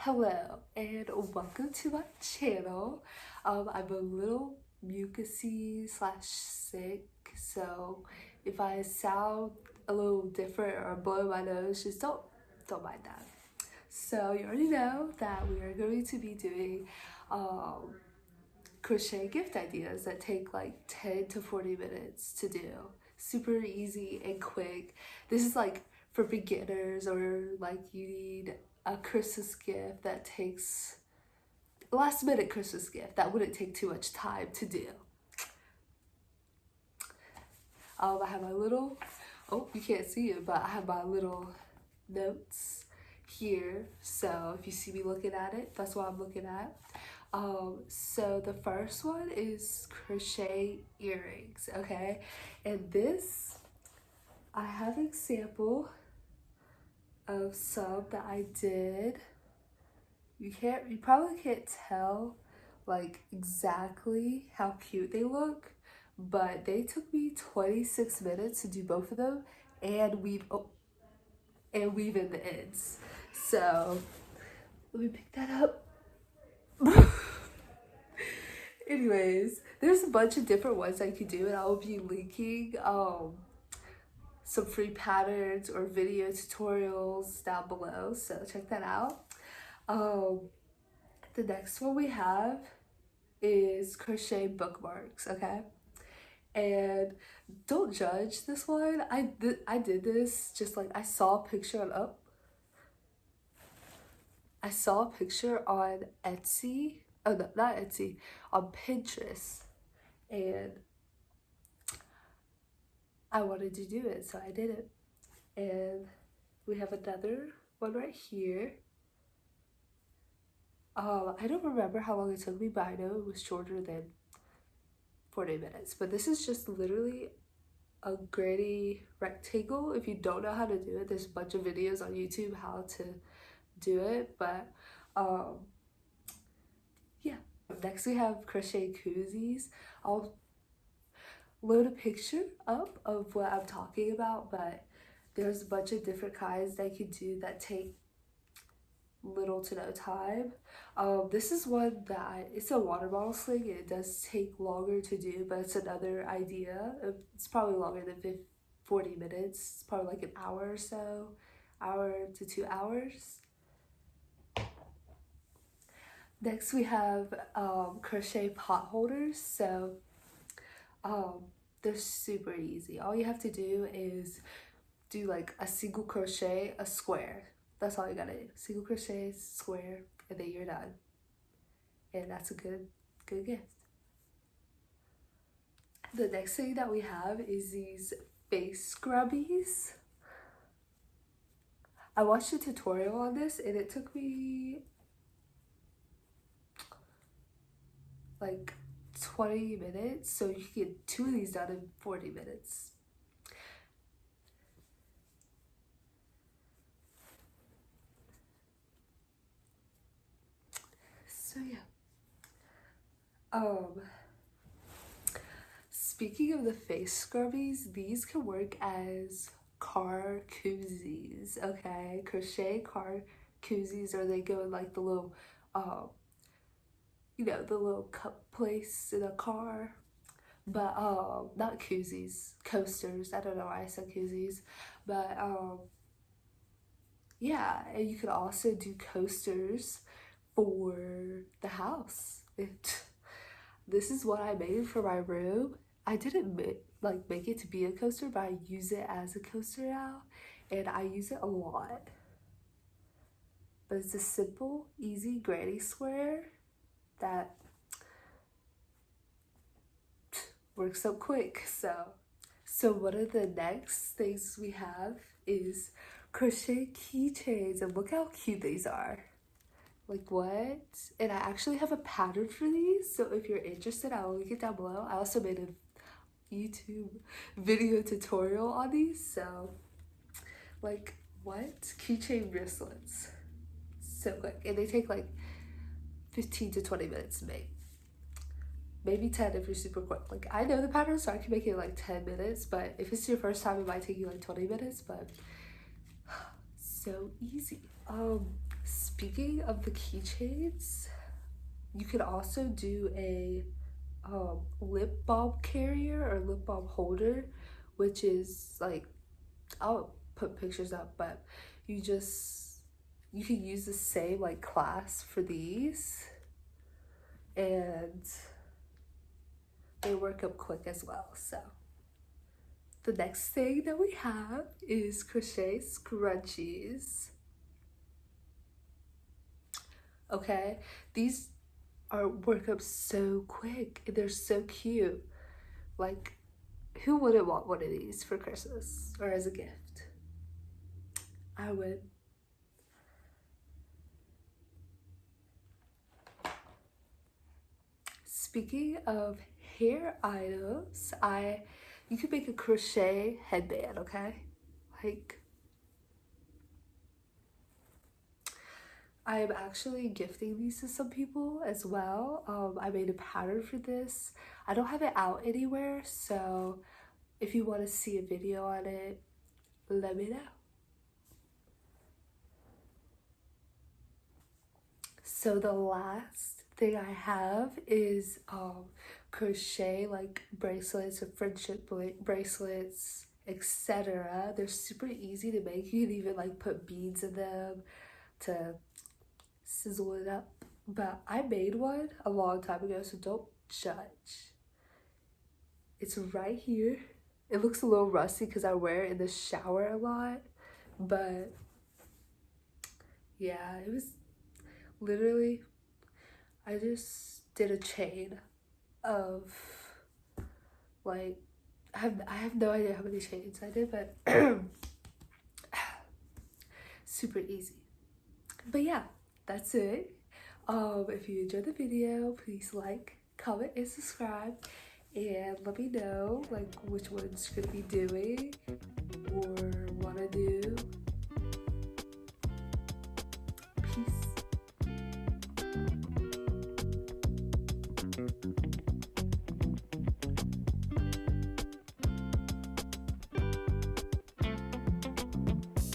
Hello and welcome to my channel. I'm a little mucusy / sick, so if I sound a little different or blow my nose, just don't mind that. So you already know that we are going to be doing crochet gift ideas that take like 10 to 40 minutes to do. Super easy and quick. This is like for beginners, or like you need a Christmas gift that takes last minute Christmas gift that wouldn't take too much time to do. I have my little, oh, you can't see it, but I have my little notes here. So if you see me looking at it, that's what I'm looking at. So the first one is crochet earrings, okay? And this, I have an example of some that I did. You probably can't tell like exactly how cute they look, but they took me 26 minutes to do both of them and weave in the ends. So let me pick that up. Anyways, there's a bunch of different ones I could do, and I'll be linking some free patterns or video tutorials down below, so check that out. The next one we have is crochet bookmarks, okay? And don't judge this one. I did this just like I saw a picture on Etsy. Oh no, not Etsy, on Pinterest, and I wanted to do it, so I did it. And we have another one right here. I don't remember how long it took me, but I know it was shorter than 40 minutes. But this is just literally a granny rectangle. If you don't know how to do it, there's a bunch of videos on YouTube how to do it. But yeah. Next we have Crochet Koozies. I'll load a picture up of what I'm talking about, but there's a bunch of different kinds that you can do that take little to no time. This is one that it's a water bottle sling. It does take longer to do, but it's another idea. It's probably longer than 40 minutes. It's probably like an hour or so, hour to 2 hours. Next we have crochet pot holders. So they're super easy. All you have to do is do like a single crochet, a square. That's all you gotta do. Single crochet, square, and then you're done. And that's a good gift. The next thing that we have is these face scrubbies. I watched a tutorial on this and it took me like 20 minutes, so you can get 2 of these done in 40 minutes. So yeah. Speaking of the face scrubbies, these can work as car koozies, okay? Crochet car koozies, or they go in like the little you know, the little cup place in a car. But not koozies, coasters. I don't know why I said koozies, but yeah. And you could also do coasters for the house. This is what I made for my room. I didn't make it to be a coaster, but I use it as a coaster now, and I use it a lot. But it's a simple, easy granny square that works up quick. So one of the next things we have is crochet keychains, and look how cute these are. Like, what? And I actually have a pattern for these, so if you're interested, I'll link it down below. I also made a YouTube video tutorial on these. So like, what? Keychain bracelets, so quick, and they take like 15 to 20 minutes to make. Maybe 10 if you're super quick. Like, I know the pattern, so I can make it in like 10 minutes, but if it's your first time, it might take you like 20 minutes, but so easy. Speaking of the keychains, you could also do a lip balm carrier or lip balm holder, which is like, I'll put pictures up, but you can use the same like clasp for these, and they work up quick as well. So the next thing that we have is crochet scrunchies. Okay, these work up so quick and they're so cute. Like, who wouldn't want one of these for Christmas or as a gift? I would. Speaking of hair items, you could make a crochet headband, okay? Like, I am actually gifting these to some people as well. I made a pattern for this. I don't have it out anywhere, so if you want to see a video on it, let me know. So the last thing I have is crochet like bracelets or friendship bracelets, etc. They're super easy to make. You can even like put beads in them to sizzle it up. But I made one a long time ago, so don't judge. It's right here. It looks a little rusty because I wear it in the shower a lot, but yeah, it was literally, I just did a chain of like, I have no idea how many chains I did, but super easy. But yeah, that's it. If you enjoyed the video, please like, comment, and subscribe, and let me know like which ones you're gonna be doing or wanna do